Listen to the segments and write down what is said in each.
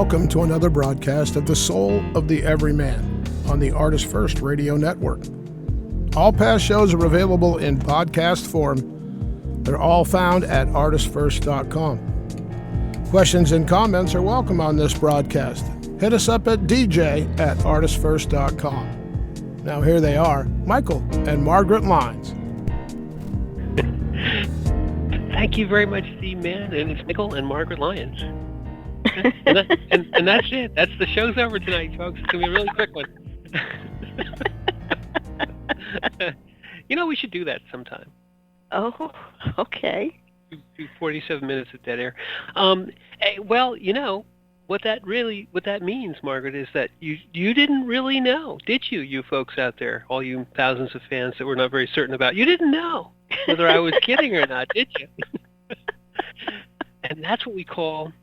Welcome to another broadcast of The Soul of the Everyman on the ArtistFirst radio network. All past shows are available in podcast form. They're all found at ArtistFirst.com. Questions and comments are welcome on this broadcast. Hit us up at dj@ArtistFirst.com. Now here they are, Michael and Margaret Lyons. Thank you very much, Steve Mann, and it's Michael and Margaret Lyons. and that's it. That's the show's over tonight, folks. It's going to be a really quick one. We should do that sometime. Oh, okay. Do 47 minutes of dead air. Well, what that means, Margaret, is that you didn't really know, did you? You folks out there, all you thousands of fans that we're not very certain about, you didn't know whether I was kidding or not, did you? And that's what we call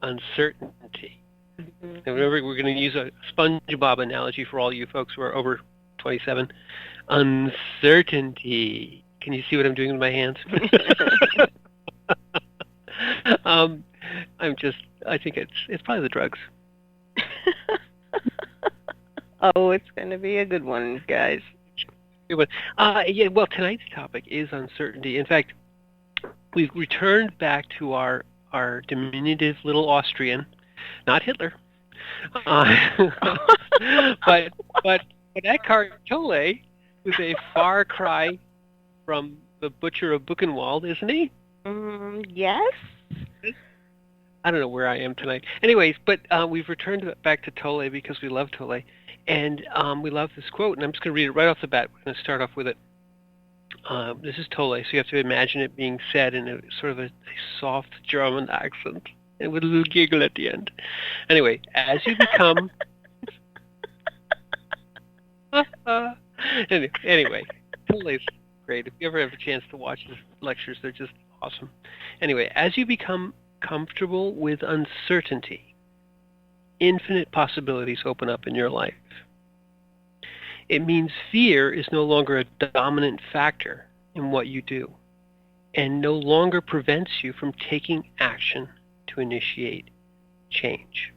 uncertainty. Mm-hmm. And remember, we're going to use a SpongeBob analogy for all you folks who are over 27. Uncertainty. Can you see what I'm doing with my hands? I think it's probably the drugs. Oh, it's going to be a good one, guys. Well, tonight's topic is uncertainty. In fact, we've returned back to our diminutive little Austrian, not Hitler, but Eckhart Tolle, who's a far cry from the Butcher of Buchenwald, isn't he? Yes. I don't know where I am tonight. Anyways, but we've returned back to Tolle because we love Tolle, and we love this quote, and I'm just going to read it right off the bat. We're going to start off with it. This is Tolle, so you have to imagine it being said in a sort of a soft German accent, and with a little giggle at the end. Anyway, as you become... Anyway, Tolle's great. If you ever have a chance to watch his lectures, they're just awesome. Anyway, as you become comfortable with uncertainty, infinite possibilities open up in your life. It means fear is no longer a dominant factor in what you do and no longer prevents you from taking action to initiate change.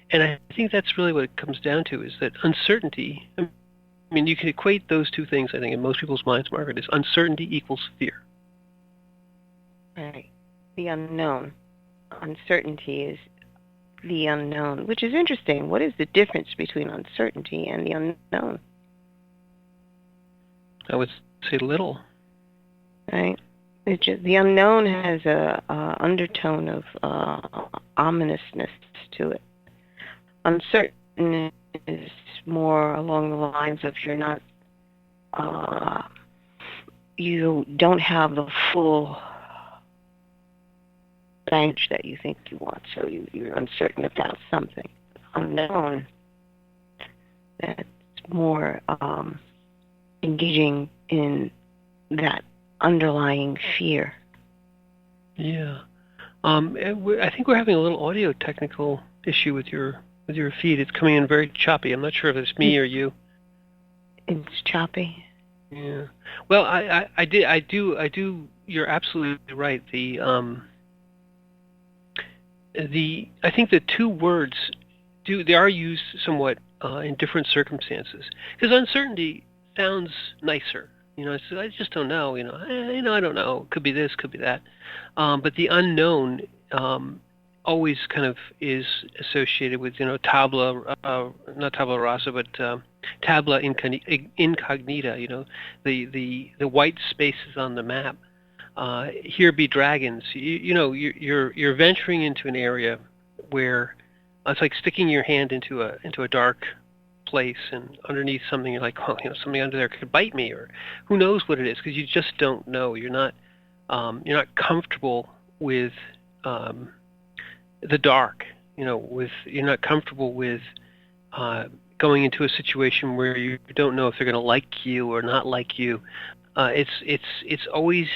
And I think that's really what it comes down to, is that uncertainty, I mean, you can equate those two things, I think, in most people's minds, Margaret, is uncertainty equals fear. Right. The unknown. Uncertainty is the unknown, which is interesting. What is the difference between uncertainty and the unknown? I would say little. Right. It's just, the unknown has a undertone of ominousness to it. Uncertain is more along the lines of you don't have the full advantage that you think you want, so you're uncertain about something. Unknown, that's more engaging in that underlying fear. Yeah. I think we're having a little audio technical issue with your feed. It's coming in very choppy. I'm not sure if it's me or you. It's choppy. Yeah. Well, I do. You're absolutely right. I think the two words they are used somewhat in different circumstances, because uncertainty sounds nicer. So I just don't know. I don't know. Could be this, could be that. But the unknown always kind of is associated with not tabula rasa, but tabula incognita. The white spaces on the map. Here be dragons. You're venturing into an area where it's like sticking your hand into a dark place, and underneath something you're like, something under there could bite me, or who knows what it is, because you just don't know. You're not comfortable with the dark. You're not comfortable with going into a situation where you don't know if they're going to like you or not like you. It's always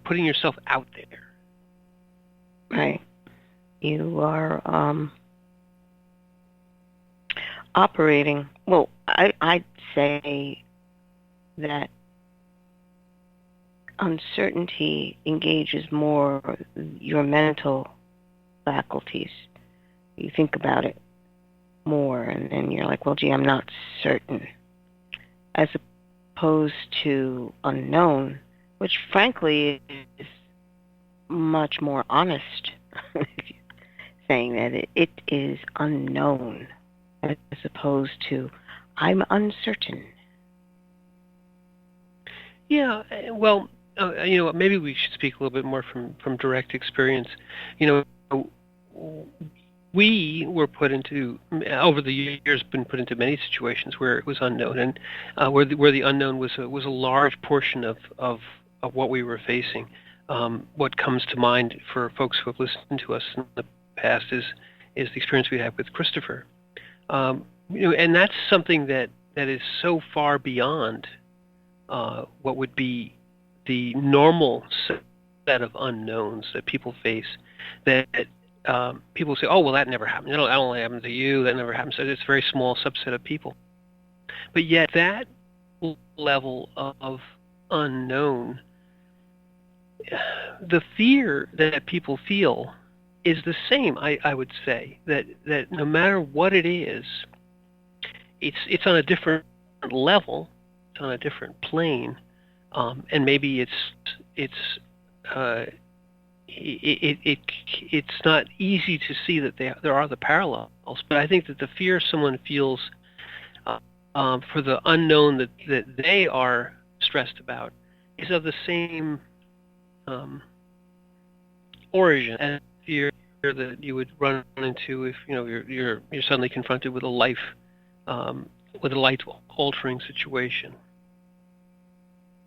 putting yourself out there. Right. You are operating. Well, I'd say that uncertainty engages more your mental faculties. You think about it more, and then you're like, well, gee, I'm not certain. As opposed to unknown, which frankly is much more honest, saying that it is unknown, as opposed to I'm uncertain. Yeah, well, maybe we should speak a little bit more from direct experience. You know, we were put into, over the years, been put into many situations where it was unknown, and where the unknown was a large portion of what we were facing. What comes to mind for folks who have listened to us in the past is the experience we had with Christopher. And that's something that is so far beyond what would be the normal set of unknowns that people face, that people say, oh, well, that never happened. That only happened to you. That never happened. So it's a very small subset of people. But yet that level of unknown, the fear that people feel is the same, I would say, that no matter what it is, it's on a different level, it's on a different plane, and maybe it's not easy to see that there are the parallels. But I think that the fear someone feels for the unknown that they are stressed about is of the same origin as fear that you would run into if you're suddenly confronted with a life-altering situation.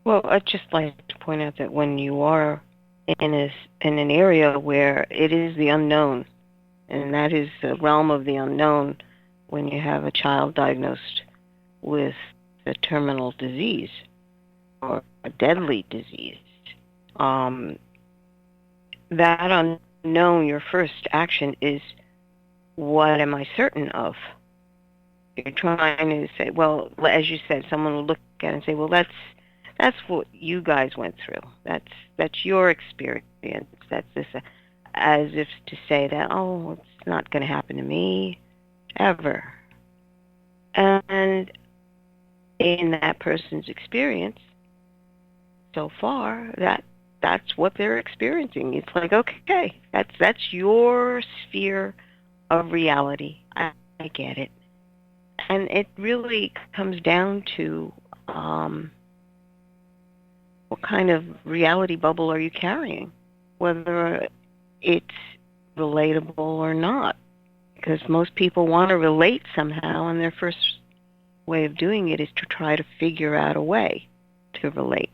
Well, I'd just like to point out that when you are in an area where it is the unknown, and that is the realm of the unknown, when you have a child diagnosed with a terminal disease or a deadly disease, that unknown, your first action is, what am I certain of? You're trying to say, well, as you said, someone will look at it and say, well, that's what you guys went through. That's your experience. That's this, as if to say that, oh, it's not going to happen to me ever. And in that person's experience so far, that's what they're experiencing. It's like, okay, that's your sphere of reality. I get it. And it really comes down to what kind of reality bubble are you carrying, whether it's relatable or not. Because most people want to relate somehow, and their first way of doing it is to try to figure out a way to relate,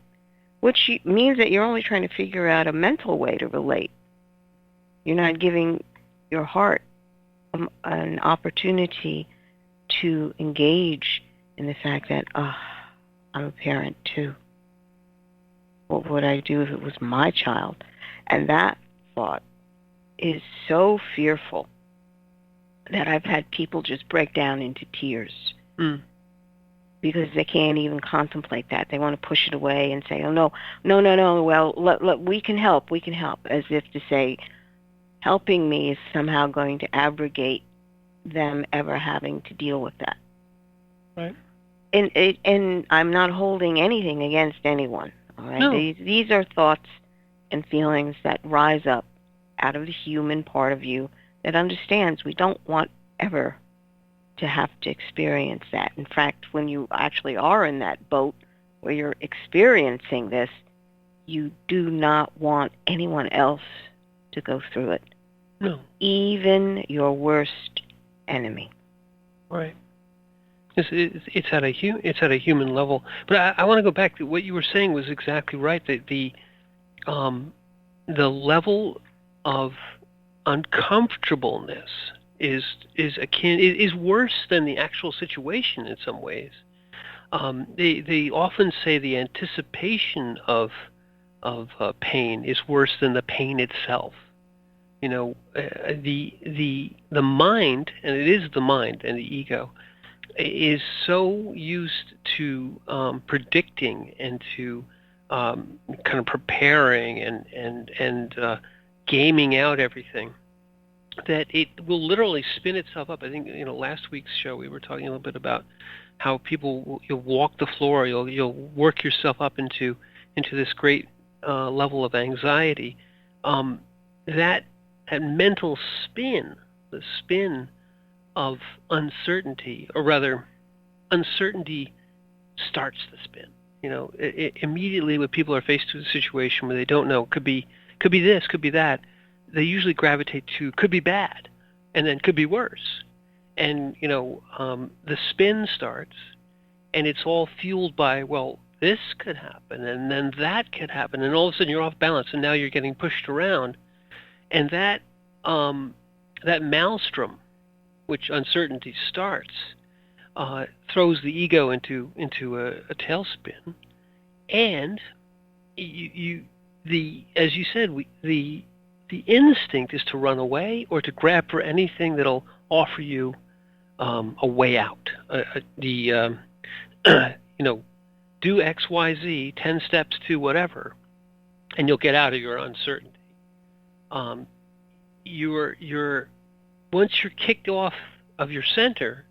which means that you're only trying to figure out a mental way to relate. You're not giving your heart an opportunity to engage in the fact that, I'm a parent too. What would I do if it was my child? And that thought is so fearful that I've had people just break down into tears because they can't even contemplate that. They want to push it away and say, oh, no, well, we can help, as if to say helping me is somehow going to abrogate them ever having to deal with that. Right. And I'm not holding anything against anyone. All right. No. These are thoughts and feelings that rise up out of the human part of you that understands we don't want ever to have to experience that. In fact, when you actually are in that boat where you're experiencing this, you do not want anyone else to go through it. No. Even your worst enemy. Right. It's at a human level. But I want to go back to what you were saying was exactly right. That the level of uncomfortableness is worse than the actual situation in some ways. They often say the anticipation of pain is worse than the pain itself. The mind, and it is the mind and the ego, is so used to predicting and to kind of preparing and gaming out everything that it will literally spin itself up. I think last week's show we were talking a little bit about how people you'll walk the floor, you'll work yourself up into this great level of anxiety. Um, that that mental spin, the spin of uncertainty, or rather, uncertainty starts the spin. Immediately when people are faced with a situation where they don't know, could be this, could be that, they usually gravitate to could be bad, and then could be worse. And the spin starts, and it's all fueled by, well, this could happen, and then that could happen, and all of a sudden you're off balance, and now you're getting pushed around, and that maelstrom, which uncertainty starts, throws the ego into a tailspin, and as you said, the instinct is to run away or to grab for anything that'll offer you a way out. Do X, Y, Z, 10 steps to whatever, and you'll get out of your uncertainty. You're once you're kicked off of your center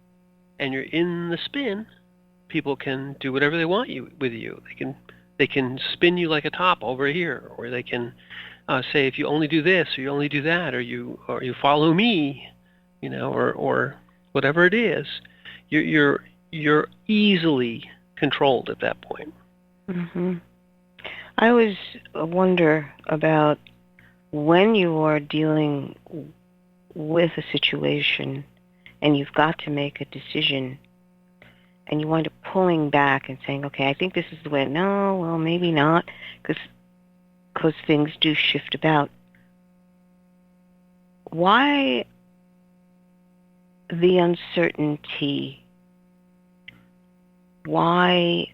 and you're in the spin, people can do whatever they want with you. They can spin you like a top over here, or they can say, if you only do this, or you only do that, or you follow me, or whatever it is. You're easily controlled at that point. Mm-hmm. I always wonder about when you are dealing with a situation and you've got to make a decision, and you wind up pulling back and saying, okay, I think this is the way. No, well, maybe not, because things do shift about. Why the uncertainty? Why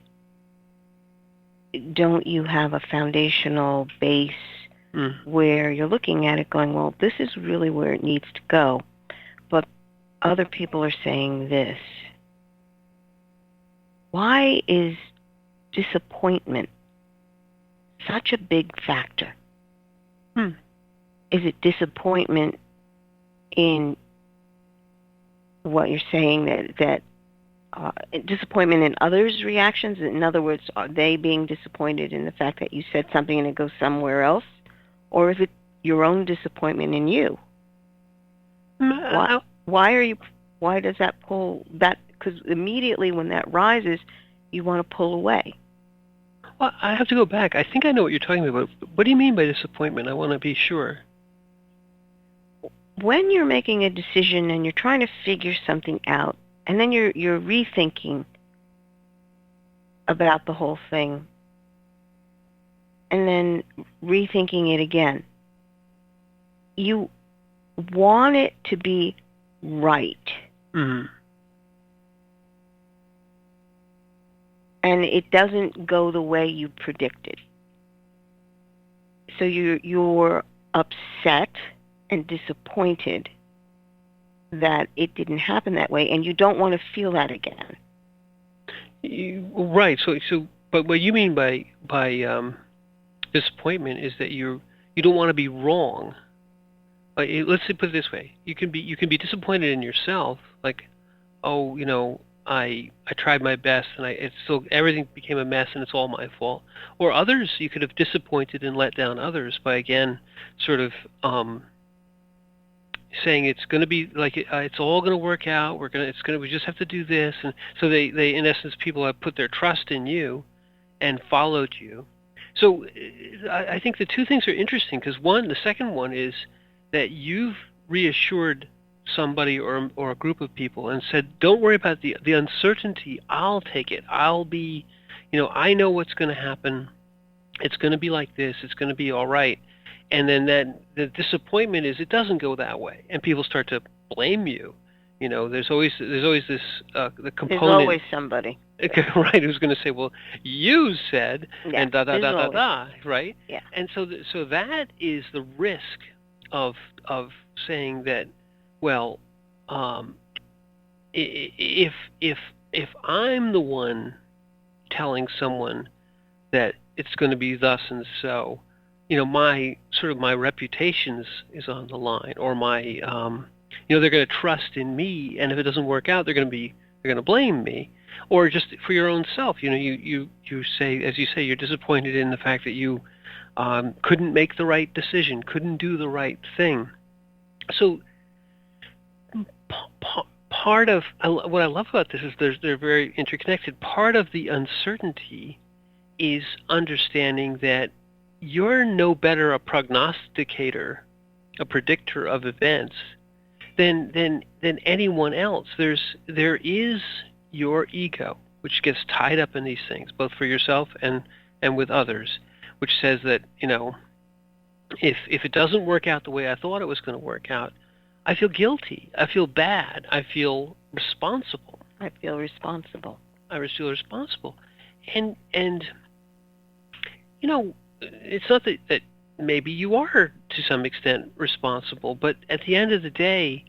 don't you have a foundational base where you're looking at it going, well, this is really where it needs to go, but other people are saying this? Why is disappointment such a big factor? Is it disappointment in what you're saying, that disappointment in others' reactions? In other words, are they being disappointed in the fact that you said something and it goes somewhere else? Or is it your own disappointment in you? Why does that pull that? Because immediately when that rises, you want to pull away. Well, I have to go back. I think I know what you're talking about. What do you mean by disappointment? I want to be sure. When you're making a decision and you're trying to figure something out, and then you're rethinking about the whole thing, and then rethinking it again, you want it to be right. Mm-hmm. And it doesn't go the way you predicted. So you're upset and disappointed that it didn't happen that way, and you don't want to feel that again. Right. But what you mean by disappointment is that you don't want to be wrong. Let's put it this way: you can be disappointed in yourself, like, oh, I tried my best and it's still, everything became a mess and it's all my fault. Or others, you could have disappointed and let down others by, again, sort of saying it's going to be like it's all going to work out. We just have to do this. And so they in essence, people have put their trust in you and followed you. So I think the two things are interesting, because the second one is that you've reassured somebody or a group of people and said, don't worry about the uncertainty. I'll take it. I'll be, I know what's going to happen. It's going to be like this. It's going to be all right. And then the disappointment is it doesn't go that way, and people start to blame you. There's always this the component. There's always somebody, right, who's going to say, well, you said, yeah, and da, right? Yeah. And so that is the risk of saying that, well, if I'm the one telling someone that it's going to be thus and so, my reputation is on the line, or my they're going to trust in me, and if it doesn't work out, they're going to blame me, or just for your own self. You say, as you say, you're disappointed in the fact that you couldn't make the right decision, couldn't do the right thing. So part of what I love about this is they're very interconnected. Part of the uncertainty is understanding that you're no better a prognosticator, a predictor of events than anyone else. There is your ego, which gets tied up in these things, both for yourself and with others, which says that, if it doesn't work out the way I thought it was going to work out, I feel guilty. I feel bad. I feel responsible. I feel responsible. And it's not that maybe you are to some extent responsible, but at the end of the day,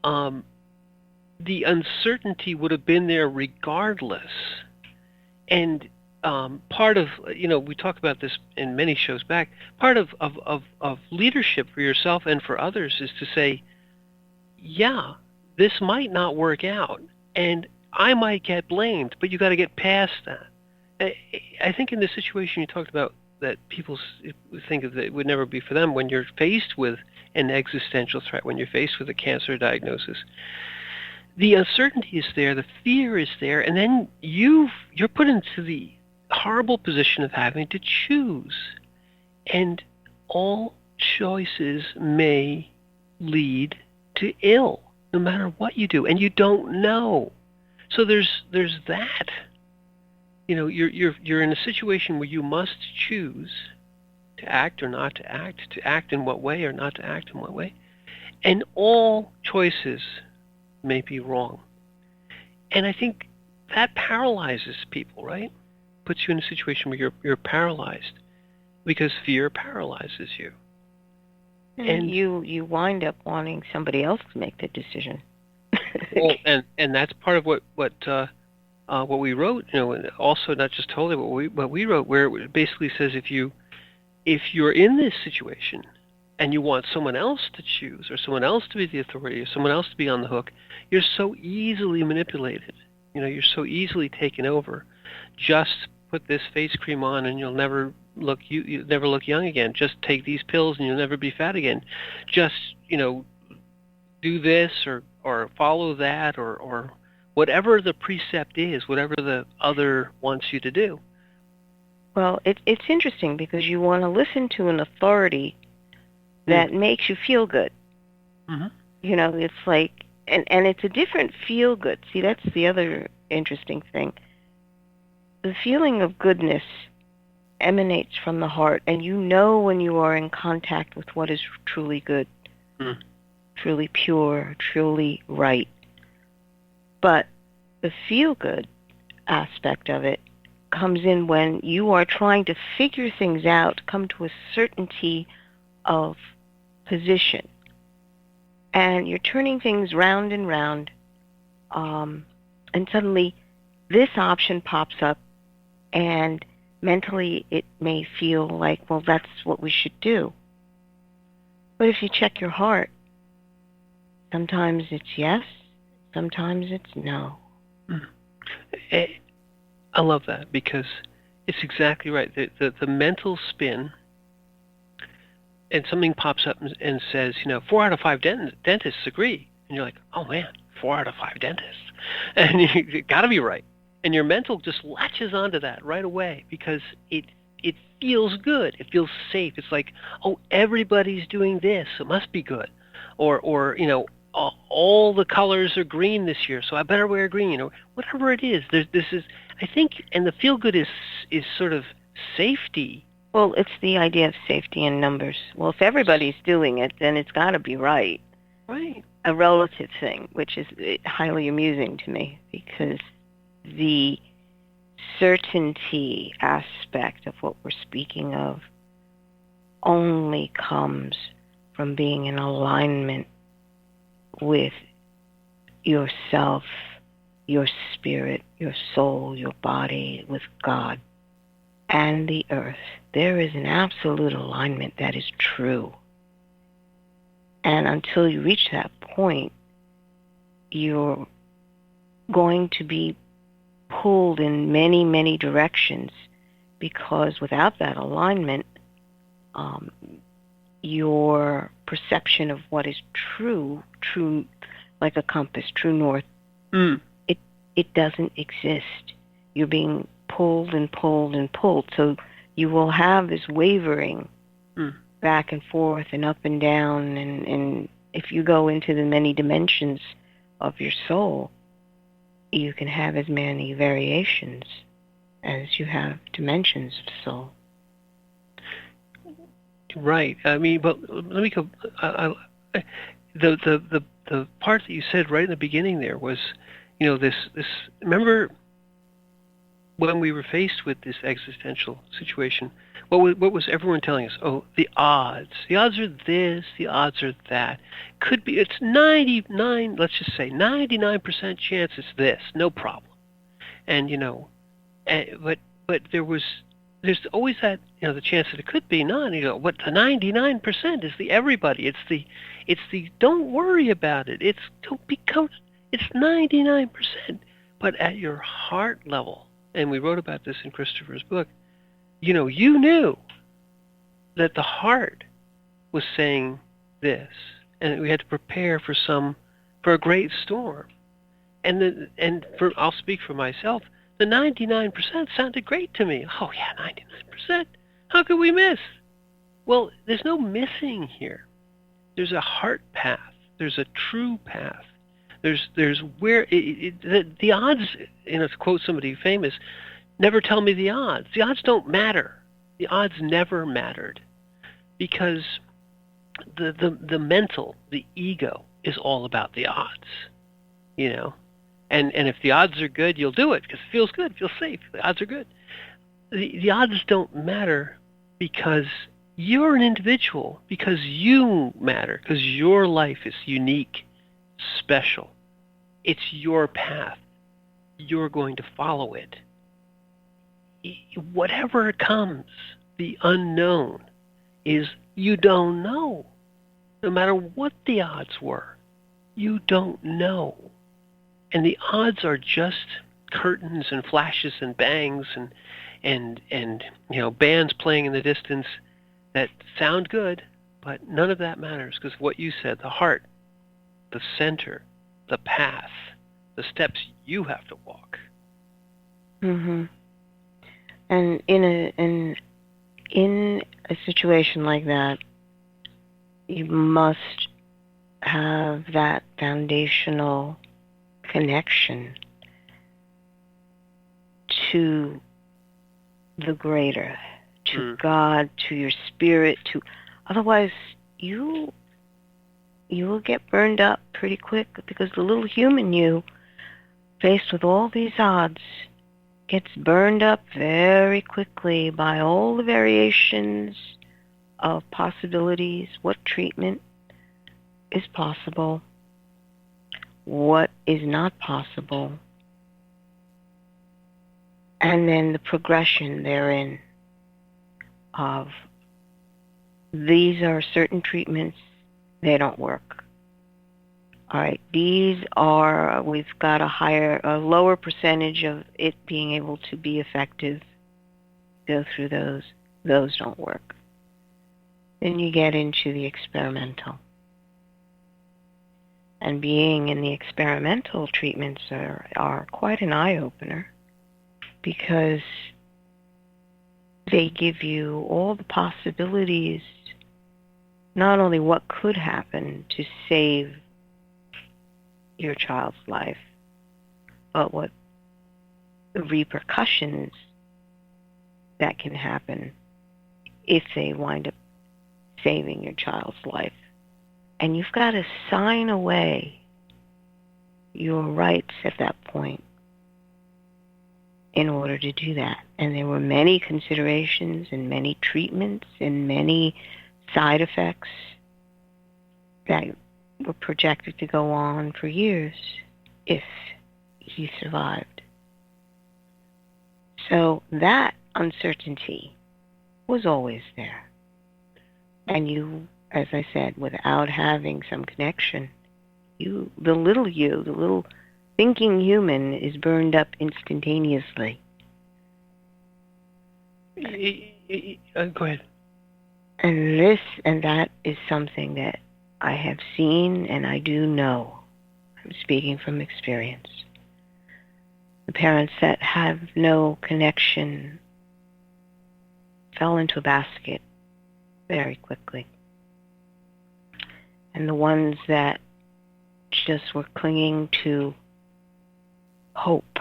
the uncertainty would have been there regardless. And part of, we talk about this in many shows back, part of leadership for yourself and for others is to say, yeah, this might not work out, and I might get blamed, but you got to get past that. I think in the situation you talked about, that people think that it would never be for them, when you're faced with an existential threat, when you're faced with a cancer diagnosis, the uncertainty is there, the fear is there, and then you're put into the horrible position of having to choose. And all choices may lead to ill, no matter what you do, and you don't know. So there's that. You're in a situation where you must choose to act or not to act in what way or not to act in what way, and all choices may be wrong. And I think that paralyzes people, right? Puts you in a situation where you're paralyzed because fear paralyzes you. And you wind up wanting somebody else to make the decision. Well, and that's part of what we wrote. And also not just totally what we wrote, where it basically says if you're in this situation and you want someone else to choose, or someone else to be the authority, or someone else to be on the hook, you're so easily manipulated. You're so easily taken over. Just put this face cream on and you'll never look young again. Just take these pills and you'll never be fat again. Just do this or follow that, or whatever the precept is, whatever the other wants you to do. Well, it's interesting because you want to listen to an authority that makes you feel good. Mm-hmm. It's like, and it's a different feel good. See, that's the other interesting thing. The feeling of goodness emanates from the heart, and when you are in contact with what is truly good, truly pure, truly right. But the feel-good aspect of it comes in when you are trying to figure things out, come to a certainty of position. And you're turning things round and round, and suddenly this option pops up, and mentally it may feel like, well, that's what we should do. But if you check your heart, sometimes it's yes, sometimes it's no. I love that, because it's exactly right. The mental spin, and something pops up and says, 4 out of 5 dentists agree. And you're like, oh man, 4 out of 5 dentists. And you got to be right. And your mental just latches onto that right away because it feels good. It feels safe. It's like, oh, everybody's doing this, so it must be good. Or all the colors are green this year, so I better wear green, or whatever it is. This is, I think, and the feel good is sort of safety. Well, it's the idea of safety in numbers. Well, if everybody's doing it, then it's got to be right. Right. A relative thing, which is highly amusing to me, because the certainty aspect of what we're speaking of only comes from being in alignment with yourself, your spirit, your soul, your body, with God. and the earth. There is an absolute alignment that is true. And until you reach that point, you're going to be pulled in many, many directions, because without that alignment, your perception of what is true like a compass, true north, it doesn't exist. You're being pulled and pulled and pulled. So you will have this wavering back and forth and up and down. And if you go into the many dimensions of your soul, you can have as many variations as you have dimensions of soul. Right. I mean, but let me go. The part that you said right in the beginning there was, this. Remember when we were faced with this existential situation? What was everyone telling us? Oh, the odds. The odds are this. The odds are that. Could be. It's 99. Let's just say 99% chance it's this. No problem. And but there's always that, the chance that it could be none. What the 99% is the everybody. It's the don't worry about it. It's 99%. But at your heart level, and we wrote about this in Christopher's book, you knew that the heart was saying this, and we had to prepare for a great storm. I'll speak for myself. The 99% sounded great to me. Oh yeah, 99%. How could we miss? Well, there's no missing here. There's a heart path. There's a true path. There's where the odds, to quote somebody famous, never tell me the odds. The odds don't matter. The odds never mattered, because the mental, the ego, is all about the odds. And if the odds are good, you'll do it because it feels good, feels safe. The odds are good. The odds don't matter because you're an individual, because you matter, because your life is unique, special. It's your path. You're going to follow it. Whatever comes, the unknown is you don't know. No matter what the odds were, you don't know. And the odds are just curtains and flashes and bangs and bands playing in the distance that sound good, but none of that matters, because what you said, the heart, the center, the path, the steps you have to walk. Mhm. And in a situation like that, you must have that foundational connection to the greater, to God, to your spirit, otherwise you will get burned up pretty quick, because the little human you, faced with all these odds, gets burned up very quickly by all the variations of possibilities, what treatment is possible, what is not possible, and then the progression therein of these are certain treatments, they don't work. All right, we've got a lower percentage of it being able to be effective. Go through those don't work. Then you get into the experimental. And being in the experimental treatments are quite an eye-opener, because they give you all the possibilities, not only what could happen to save your child's life, but what the repercussions that can happen if they wind up saving your child's life. And you've got to sign away your rights at that point in order to do that. And there were many considerations and many treatments and many side effects that were projected to go on for years if he survived. So that uncertainty was always there. And you, as I said, without having some connection, the little thinking human is burned up instantaneously. Go ahead. And that is something that I have seen and I do know. I'm speaking from experience. The parents that have no connection fell into a basket very quickly. And the ones that just were clinging to hope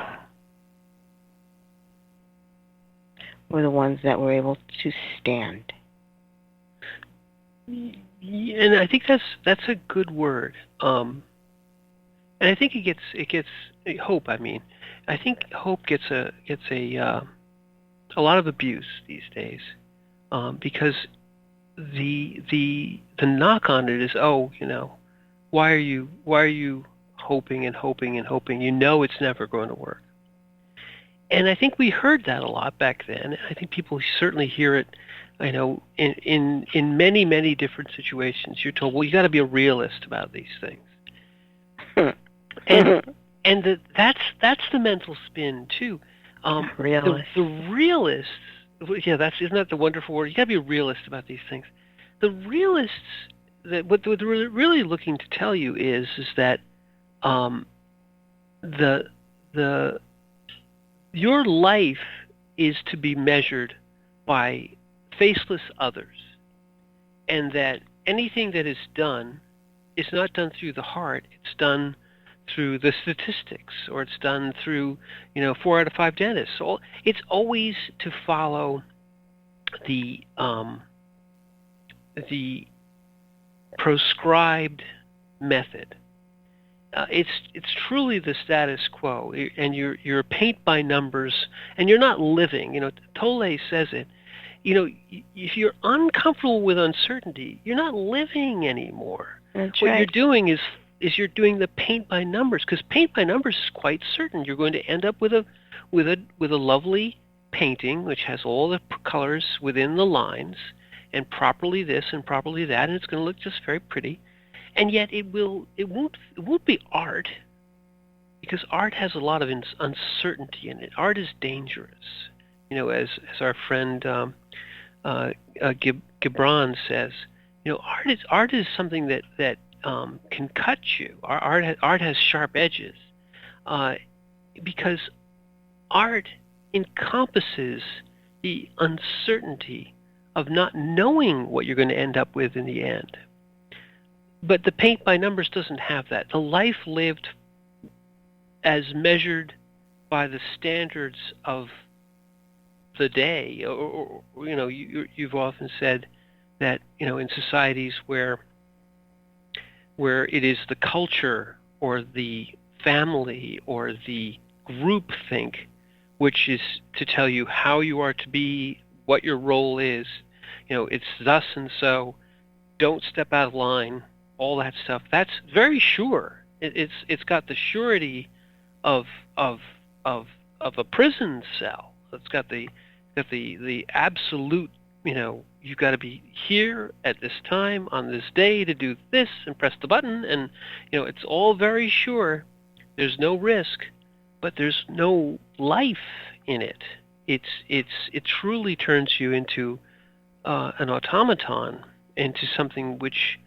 were the ones that were able to stand. And I think that's a good word. And I think it gets hope. I mean, I think hope gets a lot of abuse these days, because the knock on it is, why are you hoping and hoping and hoping? You know it's never going to work. And I think we heard that a lot back then. And I think people certainly hear it. I know in many, many different situations, you're told, well, you got to be a realist about these things. And that's the mental spin too. Realist. The realists, isn't that the wonderful word? You got to be a realist about these things. The realists, what they're really looking to tell you is that your life is to be measured by faceless others, and that anything that is done is not done through the heart. It's done through the statistics, or it's done through 4 out of 5 dentists. So it's always to follow the prescribed method. It's truly the status quo, and you're paint by numbers, and you're not living. Tolle says it. If you're uncomfortable with uncertainty, you're not living anymore. That's what right. you're doing is you're doing the paint by numbers, because paint by numbers is quite certain. You're going to end up with a lovely painting which has all the colors within the lines, and properly this and properly that, and it's going to look just very pretty. And yet it won't be art, because art has a lot of uncertainty in it. Art is dangerous. As our friend Gibran says, art is something that can cut you. Art has sharp edges, because art encompasses the uncertainty of not knowing what you're going to end up with in the end. But the paint by numbers doesn't have that. The life lived as measured by the standards of the day, or you've often said that in societies where it is the culture or the family or the group think which is to tell you how you are to be, what your role is, it's thus and so, don't step out of line, all that stuff. That's very sure. It's got the surety of a prison cell. It's got the absolute, you've got to be here at this time on this day to do this and press the button, and it's all very sure. There's no risk, but there's no life in it. It truly turns you into an automaton, into something which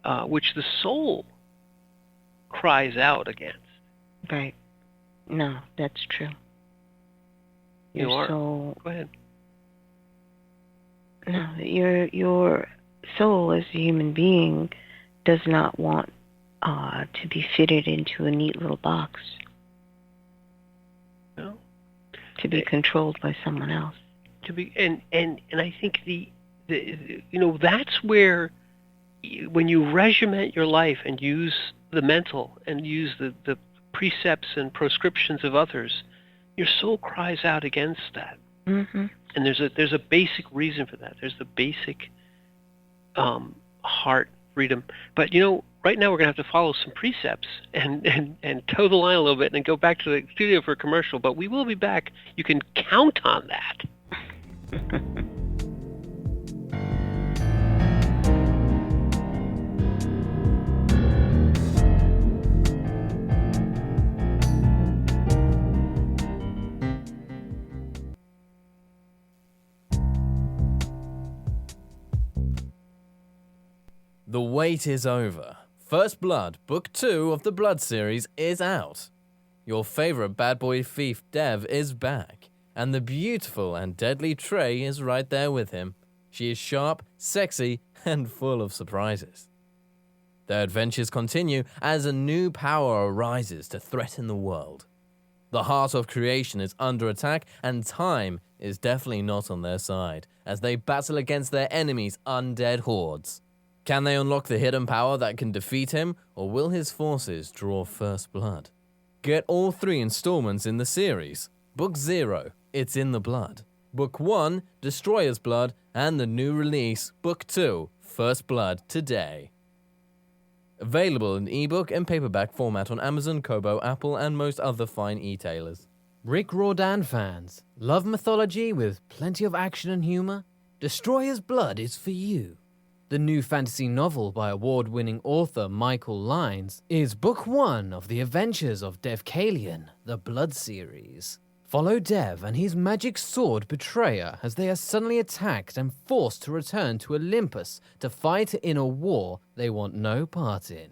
the soul cries out against. Right. No, that's true. Your soul. Go ahead. No, your soul as a human being does not want to be fitted into a neat little box. No. To be controlled by someone else. To be and I think the that's where, when you regiment your life and use the mental and use the precepts and proscriptions of others, your soul cries out against that. Mm-hmm. And there's a basic reason for that. There's the basic heart freedom. But right now we're going to have to follow some precepts and toe the line a little bit and go back to the studio for a commercial. But we will be back. You can count on that. The wait is over. First Blood, Book 2 of the Blood series is out. Your favorite bad boy thief Dev is back, and the beautiful and deadly Trey is right there with him. She is sharp, sexy, and full of surprises. Their adventures continue as a new power arises to threaten the world. The heart of creation is under attack, and time is definitely not on their side as they battle against their enemies' undead hordes. Can they unlock the hidden power that can defeat him, or will his forces draw first blood? Get all 3 installments in the series. Book 0, It's in the Blood. Book 1, Destroyer's Blood, and the new release, Book 2, First Blood, today. Available in ebook and paperback format on Amazon, Kobo, Apple, and most other fine e-tailers. Rick Riordan fans, love mythology with plenty of action and humor? Destroyer's Blood is for you. The new fantasy novel by award-winning author Michael Lynes is Book 1 of the adventures of Dev Kalian, the Blood series. Follow Dev and his magic sword Betrayer as they are suddenly attacked and forced to return to Olympus to fight in a war they want no part in.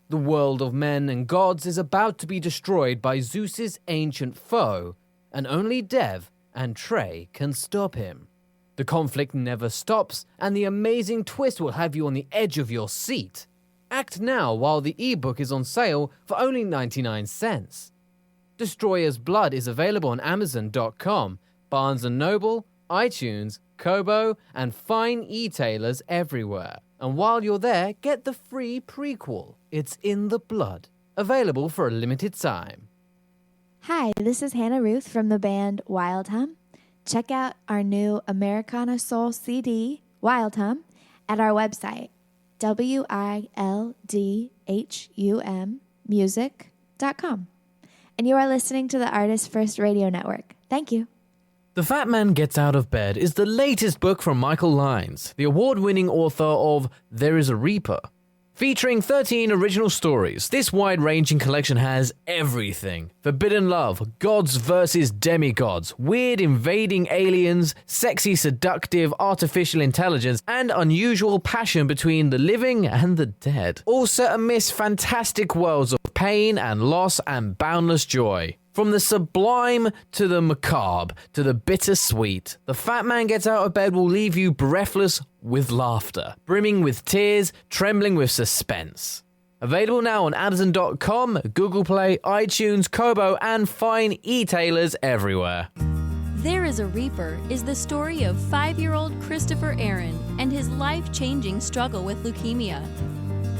The world of men and gods is about to be destroyed by Zeus's ancient foe, and only Dev and Trey can stop him. The conflict never stops, and the amazing twist will have you on the edge of your seat. Act now while the ebook is on sale for only 99 cents. Destroyer's Blood is available on Amazon.com, Barnes & Noble, iTunes, Kobo, and fine e-tailers everywhere. And while you're there, get the free prequel, It's in the Blood, available for a limited time. Hi, this is Hannah Ruth from the band Wild Hum. Check out our new Americana Soul CD, Wild Hum, at our website, wildhummusic.com. And you are listening to the ArtistFirst Radio Network. Thank you. The Fat Man Gets Out of Bed is the latest book from Michael Lynes, the award-winning author of There is a Reaper. Featuring 13 original stories, this wide-ranging collection has everything. Forbidden love, gods versus demigods, weird invading aliens, sexy seductive artificial intelligence, and unusual passion between the living and the dead. All set amidst fantastic worlds of pain and loss and boundless joy. From the sublime to the macabre to the bittersweet, The Fat Man Gets Out of Bed will leave you breathless with laughter, brimming with tears, trembling with suspense. Available now on Amazon.com, Google Play, iTunes, Kobo, and fine e-tailers everywhere. There is a Reaper is the story of 5-year-old Christopher Aaron and his life-changing struggle with leukemia.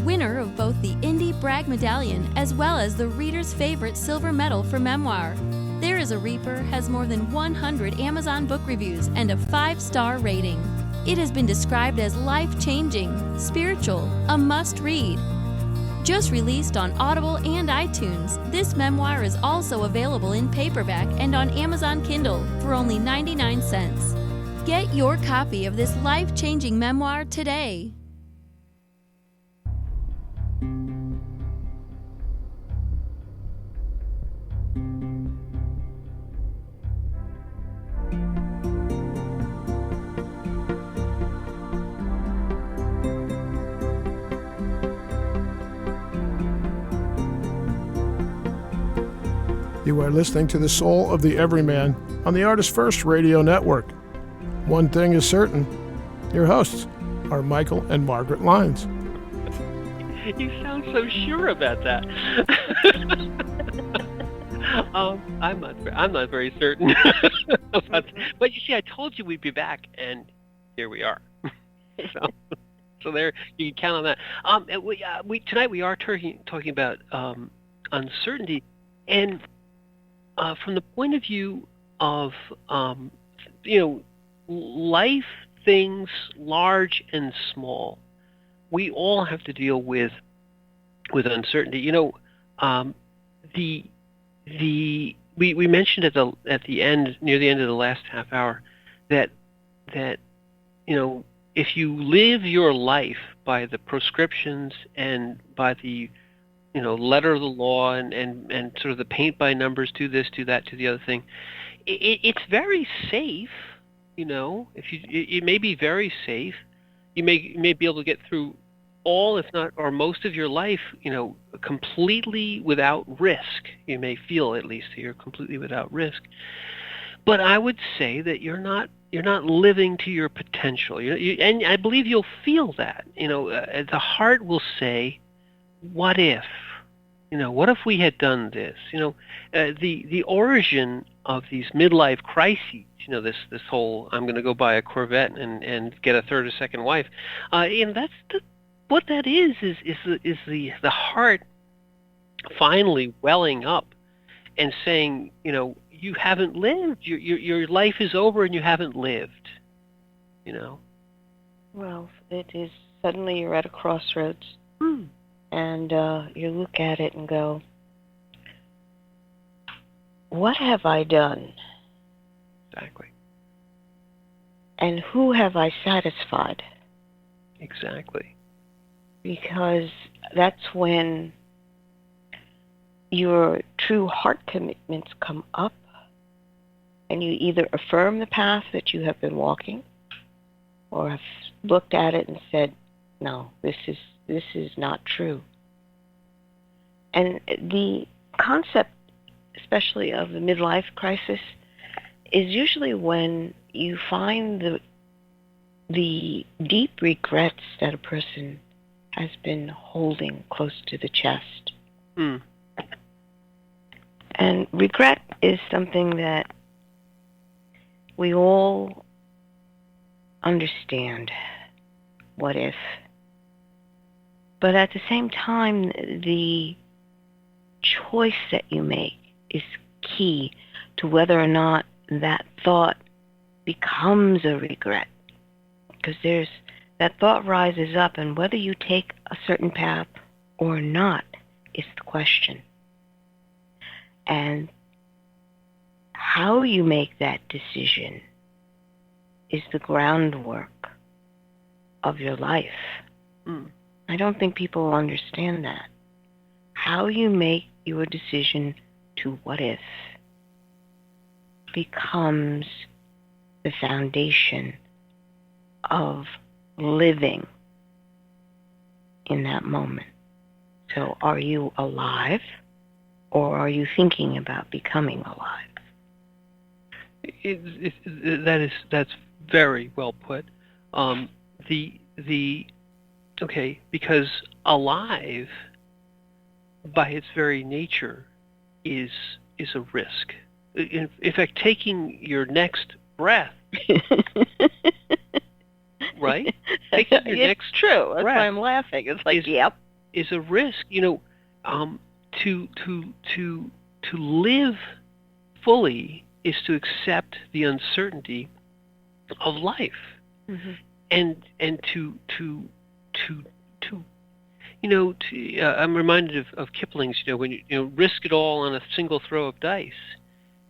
Winner of both the Indie Brag Medallion as well as the reader's favorite silver medal for memoir, There is a Reaper has more than 100 Amazon book reviews and a 5-star rating. It has been described as life-changing, spiritual, a must-read. Just released on Audible and iTunes, this memoir is also available in paperback and on Amazon Kindle for only 99 cents. Get your copy of this life-changing memoir today. You are listening to the Soul of the Everyman on the ArtistFirst Radio Network. One thing is certain, your hosts are Michael and Margaret Lynes. You sound so sure about that. I'm not very certain about that. But you see, I told you we'd be back, and here we are. So there, you can count on that. Tonight we are talking about uncertainty, and from the point of view of life, things large and small, we all have to deal with uncertainty. We mentioned at the end, near the end of the last half hour, that if you live your life by the prescriptions and by the letter of the law and sort of the paint by numbers, do this, do that, do the other thing, it's very safe. If it may be very safe. You may be able to get through all, if not or most of your life, completely without risk. You may feel, at least, that you're completely without risk. But I would say that you're not living to your potential. And I believe you'll feel that. The heart will say, "What if? What if we had done this?" The origin of these midlife crises. This whole "I'm going to go buy a Corvette and get a third or second wife." That's what that is the heart finally welling up and saying, you haven't lived. Your life is over and you haven't lived. Well, it is suddenly you're at a crossroads, and you look at it and go, what have I done? Exactly. And who have I satisfied? Exactly. Because that's when your true heart commitments come up, and you either affirm the path that you have been walking, or have looked at it and said, no, this is not true. And the concept, especially of the midlife crisis, is usually when you find the deep regrets that a person has been holding close to the chest. And regret is something that we all understand. What if? But at the same time, the choice that you make is key to whether or not that thought becomes a regret. Because that thought rises up, and whether you take a certain path or not is the question. And how you make that decision is the groundwork of your life. I don't think people understand that. How you make your decision to what if becomes the foundation of living in that moment. So are you alive, or are you thinking about becoming alive? That's very well put. Because alive, by its very nature, is a risk. In fact, taking your next breath, right? Taking your it's true. That's breath why I'm laughing. It's like, yep, is a risk. To live fully is to accept the uncertainty of life, and to I'm reminded of Kipling's, when you risk it all on a single throw of dice,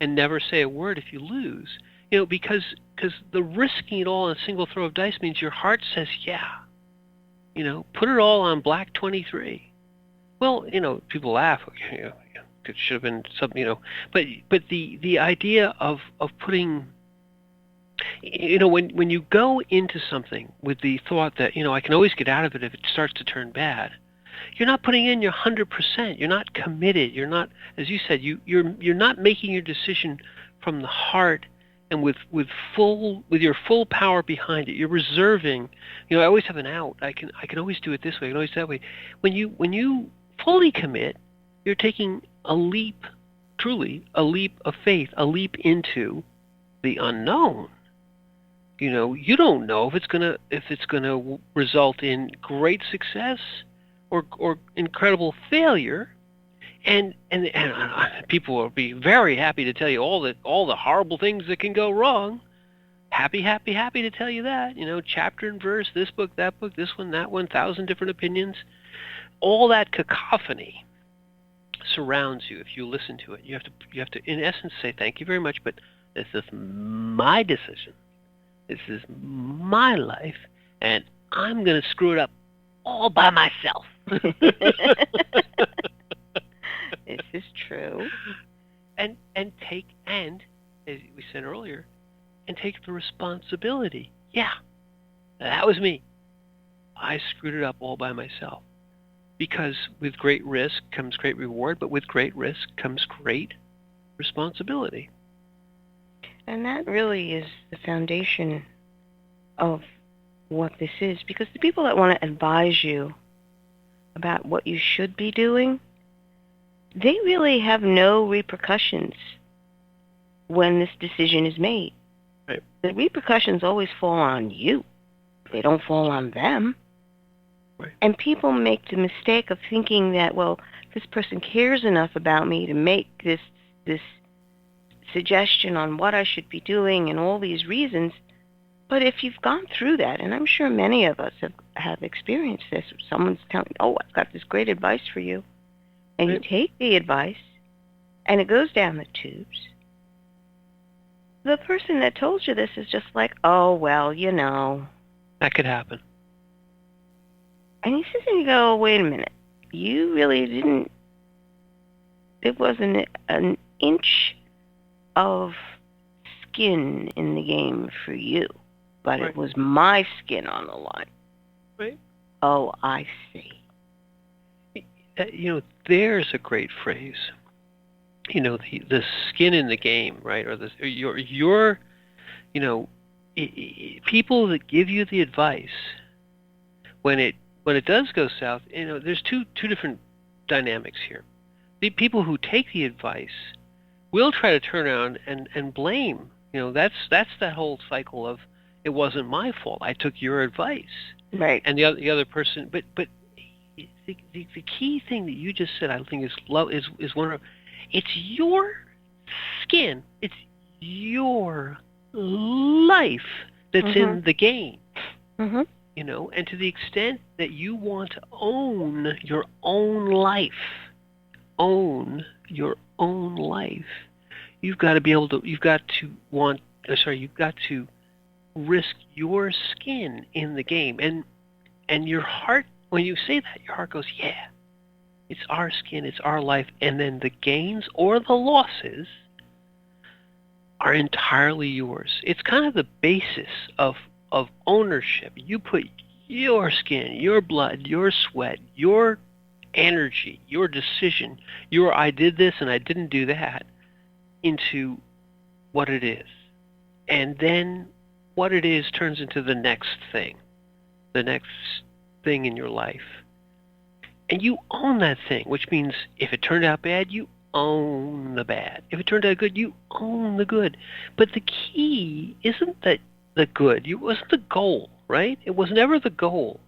and never say a word if you lose. Because the risking it all on a single throw of dice means your heart says, yeah. Put it all on black 23. Well, people laugh. It should have been something, But the idea of putting, when you go into something with the thought that I can always get out of it if it starts to turn bad, you're not putting in your 100%. You're not committed. You're not, as you said, you're not making your decision from the heart and with your full power behind it. You're reserving. I always have an out. I can always do it this way. I can always do that way. When you fully commit, you're taking a leap, truly a leap of faith, a leap into the unknown. You don't know if it's gonna result in great success or incredible failure, and people will be very happy to tell you all the horrible things that can go wrong. Happy to tell you that. Chapter and verse, this book, that book, this one, that one, 1,000 different opinions. All that cacophony surrounds you if you listen to it. You have to in essence say thank you very much, but this is my decision. This is my life, and I'm going to screw it up all by myself. This is true. And as we said earlier, and take the responsibility. Yeah, that was me. I screwed it up all by myself. Because with great risk comes great reward, but with great risk comes great responsibility. And that really is the foundation of what this is. Because the people that want to advise you about what you should be doing, they really have no repercussions when this decision is made. Right. The repercussions always fall on you. They don't fall on them. Right. And people make the mistake of thinking that, well, this person cares enough about me to make this suggestion on what I should be doing and all these reasons. But if you've gone through that, and I'm sure many of us have experienced this, someone's telling you, oh, I've got this great advice for you, and you take the advice, and it goes down the tubes, the person that told you this is just like, oh, well, you know. That could happen. And you sit there and you go, wait a minute. You really didn't, it wasn't an inch of skin in the game for you, but Right. it was my skin on the line. Right. Oh, I see. There's a great phrase. The skin in the game, right? Or your people that give you the advice when it does go south. There's two different dynamics here. The people who take the advice will try to turn around and blame. That's that whole cycle of it wasn't my fault. I took your advice. Right. And the other person, but the key thing that you just said, I think is one of, it's your skin, it's your life that's in the game. Mm-hmm. And to the extent that you want to own your own life, you've got to risk your skin in the game. And your heart, when you say that, your heart goes, yeah, it's our skin, it's our life. And then the gains or the losses are entirely yours. It's kind of the basis of ownership. You put your skin, your blood, your sweat, your energy, your decision, your I did this and I didn't do that into what it is. And then what it is turns into the next thing in your life. And you own that thing, which means if it turned out bad, you own the bad. If it turned out good, you own the good. But the key isn't that the good. It wasn't the goal, right? It was never the goal.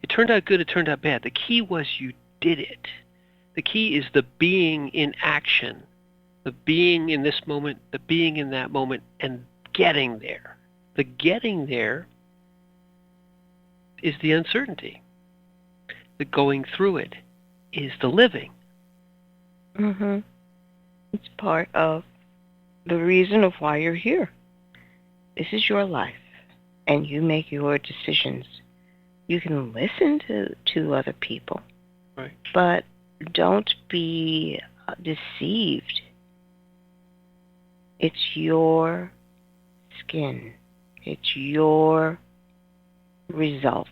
It turned out good, it turned out bad. The key was you did it. The key is the being in action, the being in this moment, the being in that moment, and getting there. The getting there is the uncertainty. The going through it is the living. Mm-hmm. It's part of the reason of why you're here. This is your life, and you make your decisions. You can listen to other people, right? But don't be deceived. It's your skin. It's your result.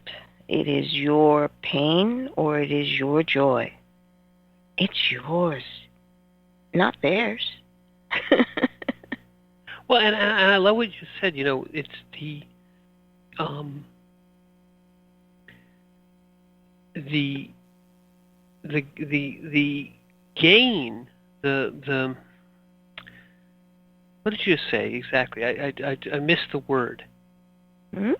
It is your pain or it is your joy. It's yours, not theirs. Well, and I love what you said. It's the gain, the what did you say exactly? I missed the word. Hmm?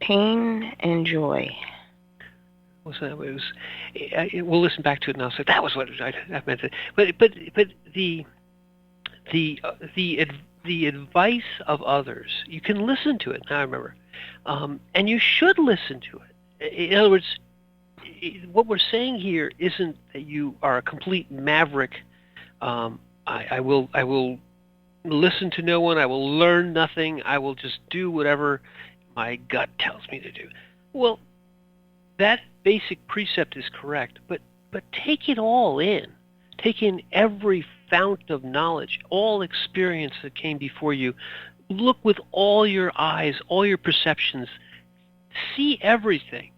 Pain and joy. We'll listen back to it now. So that was what I meant. But the advice of others, you can listen to it. Now I remember, and you should listen to it. In other words, what we're saying here isn't that you are a complete maverick. I will listen to no one. I will learn nothing. I will just do whatever my gut tells me to do. Well, that basic precept is correct, but take it all in. Take in every fount of knowledge, all experience that came before you. Look with all your eyes, all your perceptions. See everything.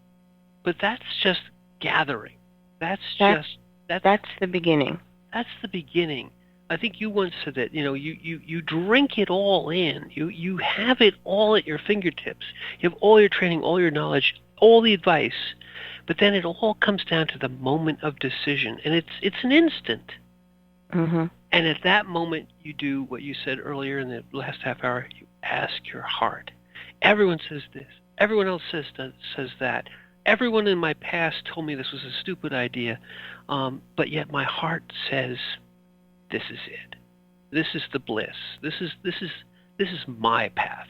But that's just gathering. That's the beginning. That's the beginning. I think you once said that, you drink it all in. You have it all at your fingertips. You have all your training, all your knowledge, all the advice. But then it all comes down to the moment of decision, and it's an instant. Mm-hmm. And at that moment, you do what you said earlier in the last half hour. You ask your heart. Everyone says this. Everyone else says that. Everyone in my past told me this was a stupid idea, but yet my heart says, "This is it. This is the bliss. This is my path.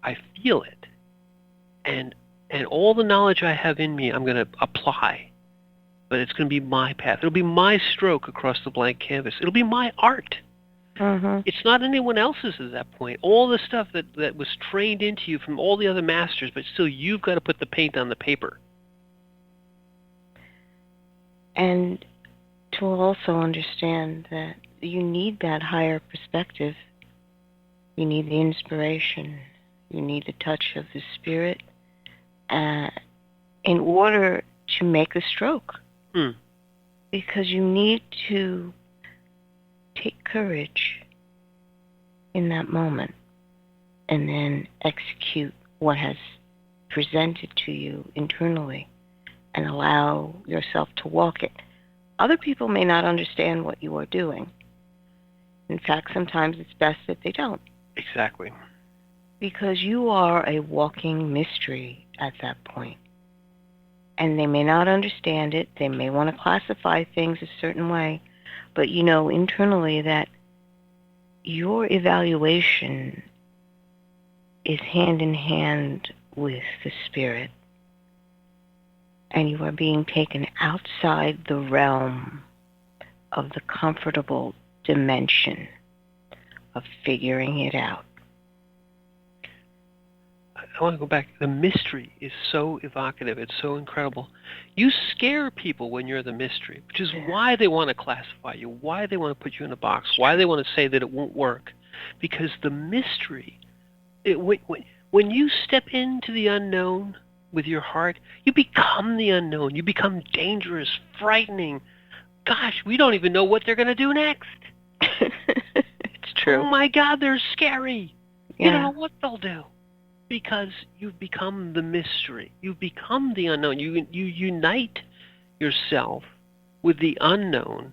I feel it, and all the knowledge I have in me, I'm going to apply. But it's going to be my path. It'll be my stroke across the blank canvas. It'll be my art. Mm-hmm. It's not anyone else's at that point. All the stuff that was trained into you from all the other masters, but still you've got to put the paint on the paper." And to also understand that you need that higher perspective. You need the inspiration. You need the touch of the spirit in order to make the stroke. Because you need to take courage in that moment and then execute what has presented to you internally and allow yourself to walk it. Other people may not understand what you are doing. In fact, sometimes it's best that they don't. Exactly. Because you are a walking mystery at that point. And they may not understand it. They may want to classify things a certain way. But you know internally that your evaluation is hand in hand with the spirit. And you are being taken outside the realm of the comfortable dimension of figuring it out. I want to go back. The mystery is so evocative. It's so incredible. You scare people when you're the mystery, which is why they want to classify you, why they want to put you in a box, why they want to say that it won't work. Because the mystery, when you step into the unknown with your heart, you become the unknown. You become dangerous, frightening. Gosh, we don't even know what they're going to do next. It's true. Oh my God, they're scary. Yeah. You don't know what they'll do. Because you've become the mystery. You've become the unknown. You unite yourself with the unknown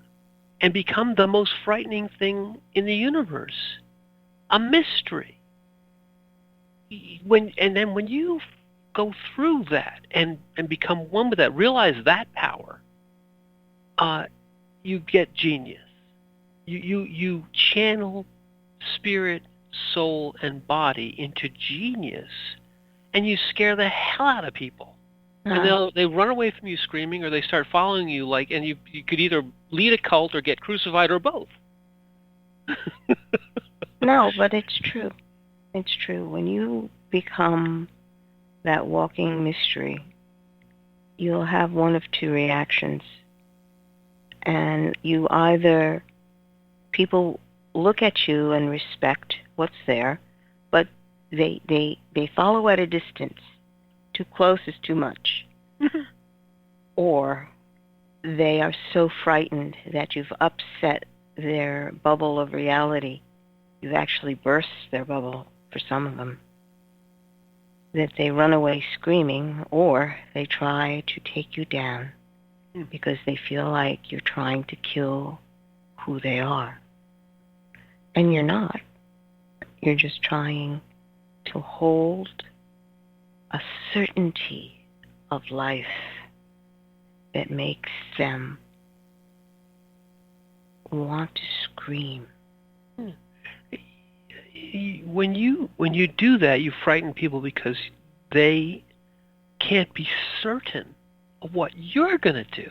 and become the most frightening thing in the universe. A mystery. When you go through that and become one with that, realize that power, you get genius. You channel spirit, soul, and body into genius, and you scare the hell out of people. And they run away from you screaming, or they start following you and you could either lead a cult or get crucified or both. No, but it's true. It's true. When you become that walking mystery, you'll have one of two reactions. And people look at you and respect what's there, but they follow at a distance. Too close is too much. Or they are so frightened that you've upset their bubble of reality. You've actually burst their bubble for some of them. That they run away screaming, or they try to take you down because they feel like you're trying to kill who they are. And you're not. You're just trying to hold a certainty of life that makes them want to scream. When you do that, you frighten people because they can't be certain of what you're going to do.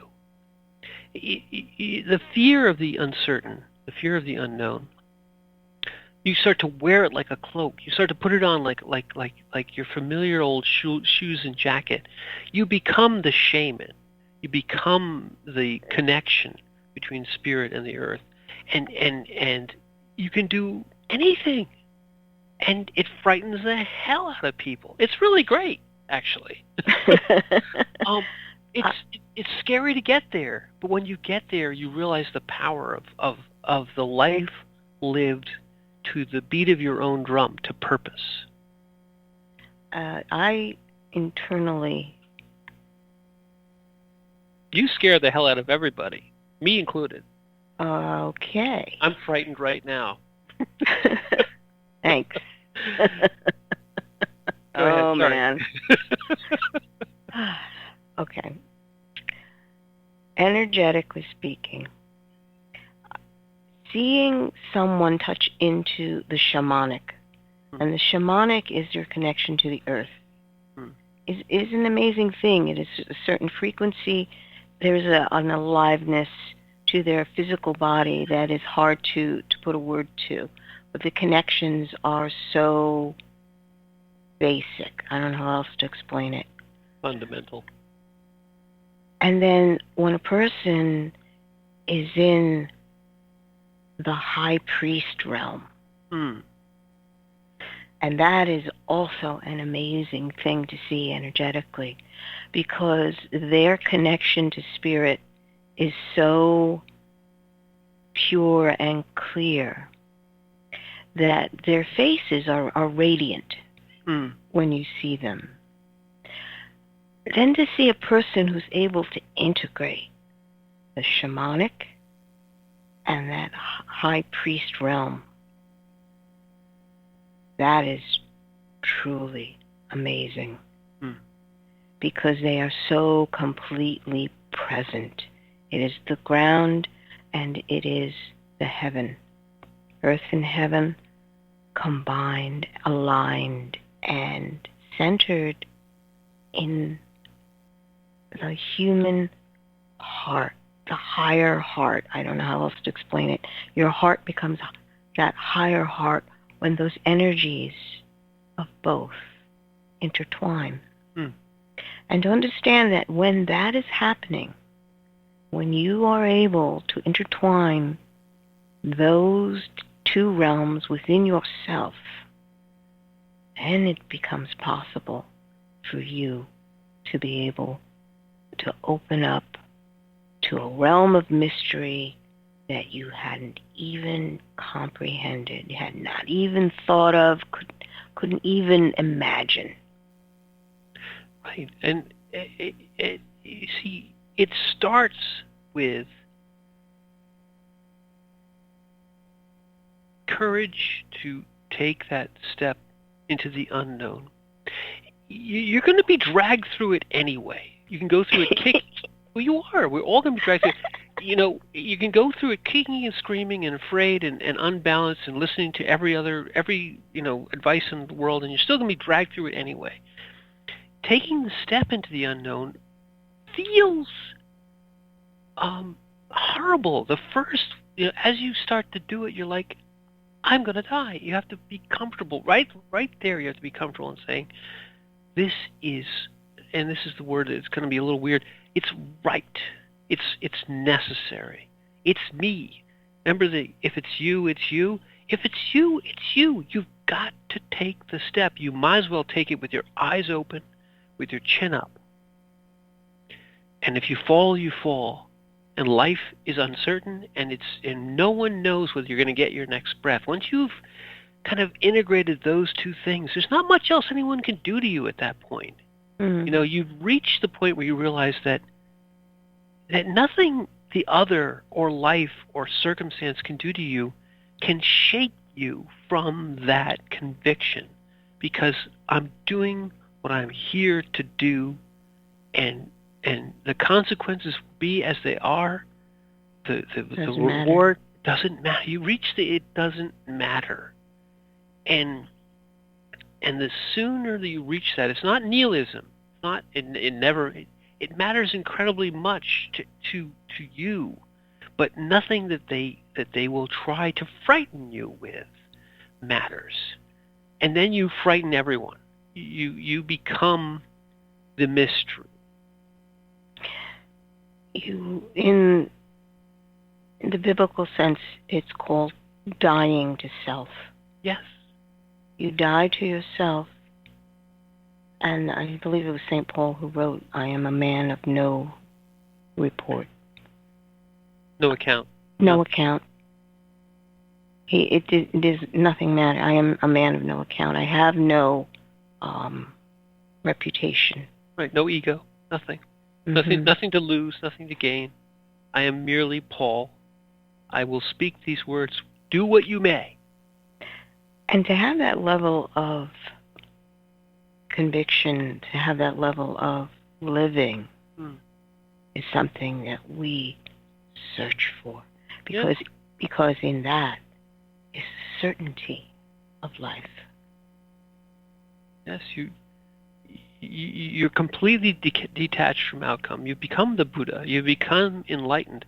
The fear of the uncertain, the fear of the unknown, You start to wear it like a cloak. You start to put it on like your familiar old shoes and jacket. You become the shaman. You become the connection between spirit and the earth, and you can do anything, and it frightens the hell out of people. It's really great, actually. It's scary to get there, but when you get there, you realize the power of the life lived to the beat of your own drum, to purpose. I internally... You scare the hell out of everybody, me included. Okay. I'm frightened right now. Thanks. Go ahead, oh, sorry. man. Okay. Energetically speaking, seeing someone touch into the shamanic, and the shamanic is your connection to the earth, is an amazing thing. It is a certain frequency. There's an aliveness to their physical body that is hard to put a word to. But the connections are so basic. I don't know how else to explain it. Fundamental. And then when a person is in the high priest realm, and that is also an amazing thing to see energetically, because their connection to spirit is so pure and clear that their faces are radiant when you see them. Then to see a person who's able to integrate the shamanic and that high priest realm, that is truly amazing, because they are so completely present. It is the ground and it is the heaven. Earth and heaven combined, aligned, and centered in the human heart, the higher heart. I don't know how else to explain it. Your heart becomes that higher heart when those energies of both intertwine. And to understand that when that is happening, when you are able to intertwine those two realms within yourself, then it becomes possible for you to be able to open up to a realm of mystery that you hadn't even comprehended, you had not even thought of, couldn't even imagine. Right, and you see, it starts with courage to take that step into the unknown. You're going to be dragged through it anyway. You can go through it kicking. Well, you are. We're all going to be dragged through it. You know, you can go through it kicking and screaming and afraid and unbalanced and listening to every advice in the world, and you're still going to be dragged through it anyway. Taking the step into the unknown feels horrible. The first, as you start to do it, you're like, I'm going to die. You have to be comfortable. Right there, you have to be comfortable in saying, this is, and this is the word that's going to be a little weird, it's right. It's necessary. It's me. Remember, if it's you, it's you. If it's you, it's you. You've got to take the step. You might as well take it with your eyes open, with your chin up. And if you fall, you fall. And life is uncertain, and no one knows whether you're going to get your next breath. Once you've kind of integrated those two things, there's not much else anyone can do to you at that point. You've reached the point where you realize that nothing the other or life or circumstance can do to you can shake you from that conviction, because I'm doing what I'm here to do, and the consequences be as they are. The reward doesn't matter. You reach it doesn't matter, and the sooner that you reach that, it's not nihilism. It's not. It matters incredibly much to you, but nothing that they will try to frighten you with. matters. And then you frighten everyone. You become the mystery. In the biblical sense, it's called dying to self. Yes. You die to yourself, and I believe it was St. Paul who wrote, I am a man of no report. No account. No account. It is nothing matter. I am a man of no account. I have no reputation. Right, no ego, nothing. Nothing to lose, nothing to gain. I am merely Paul. I will speak these words, do what you may. And to have that level of conviction, to have that level of living is something that we search for. Because in that is certainty of life. Yes, you're completely detached from outcome. You become the Buddha. You become enlightened.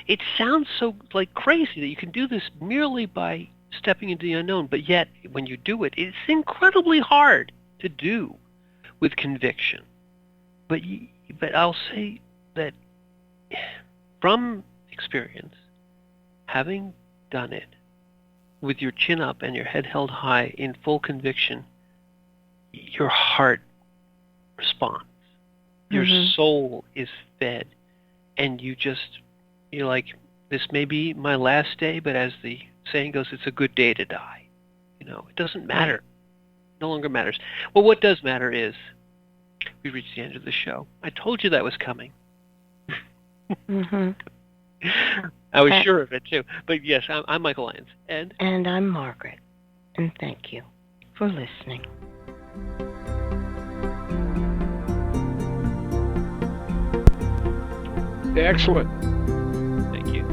It sounds so like crazy that you can do this merely by stepping into the unknown, but yet when you do it, it's incredibly hard to do with conviction. But I'll say that from experience, having done it with your chin up and your head held high in full conviction, your heart responds. Your soul is fed, and you're like, this may be my last day, but as the saying goes, it's a good day to die. It doesn't matter. It no longer matters. Well, what does matter is we reached the end of the show. I told you that was coming. I was sure of it too. But yes, I'm Michael Lyons. And I'm Margaret. And thank you for listening. Excellent. Thank you.